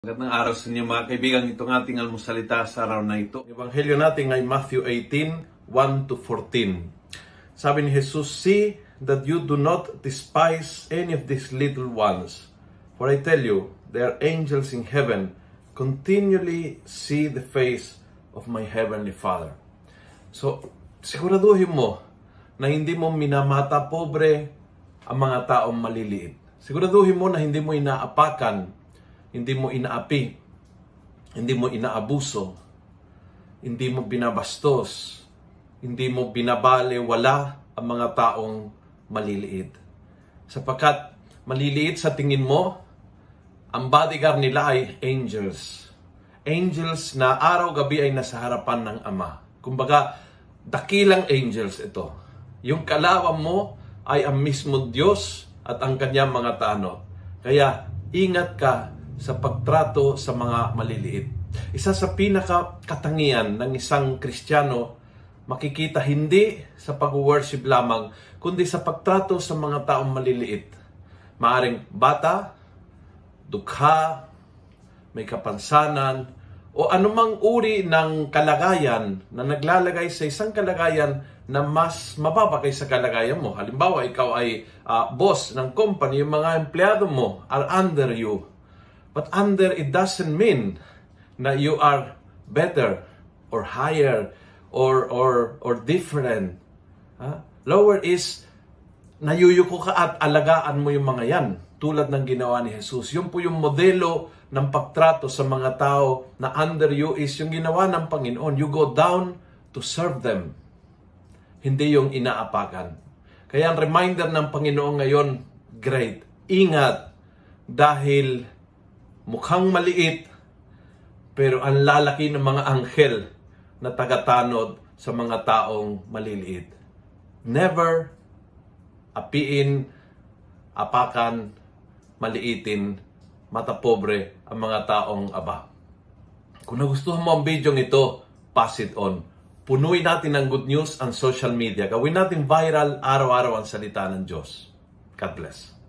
Magandang araw sa inyo mga kaibigan. Itong ating almusalita sa araw na ito. Ebanghelyo natin ay Matthew 18, 1-14. Sabi ni Jesus, "See that you do not despise any of these little ones. For I tell you, their angels in heaven continually see the face of my heavenly Father." So, siguraduhin mo na hindi mo minamata pobre ang mga taong maliliit. Siguraduhin mo na hindi mo inaapakan, hindi mo inaapi, hindi mo inaabuso, hindi mo binabastos, hindi mo binabalewala ang mga taong maliliit. Sapagkat maliliit sa tingin mo, ang bodyguard nila ay angels. Angels na araw-gabi ay nasa harapan ng Ama. Kumbaga, dakilang angels ito. Yung kalawan mo ay ang mismo Diyos at ang kanyang mga tanod. Kaya, ingat ka sa pagtrato sa mga maliliit. Isa sa pinaka-katangian ng isang Kristiyano, makikita hindi sa pag-worship lamang, kundi sa pagtrato sa mga taong maliliit. Maaring bata, dukha, may kapansanan, o anumang uri ng kalagayan na naglalagay sa isang kalagayan na mas mababa kaysa kalagayan mo. Halimbawa, ikaw ay boss ng company, yung mga empleyado mo are under you. But under, it doesn't mean na you are better or higher or different. Lower is nayuyuko ka at alagaan mo yung mga yan. Tulad ng ginawa ni Jesus. Yun po yung modelo ng pagtrato sa mga tao na under you is yung ginawa ng Panginoon. You go down to serve them. Hindi yung inaapakan. Kaya ang reminder ng Panginoon ngayon, great. Ingat dahil mukhang maliit, pero ang lalaki ng mga anghel na tagatanod sa mga taong maliliit. Never apiin, apakan, maliitin, mata pobre ang mga taong aba. Kung nagustuhan mo ang video ito, pass it on. Punuin natin ng good news ang social media. Gawin natin viral araw-araw ang salita ng Diyos. God bless.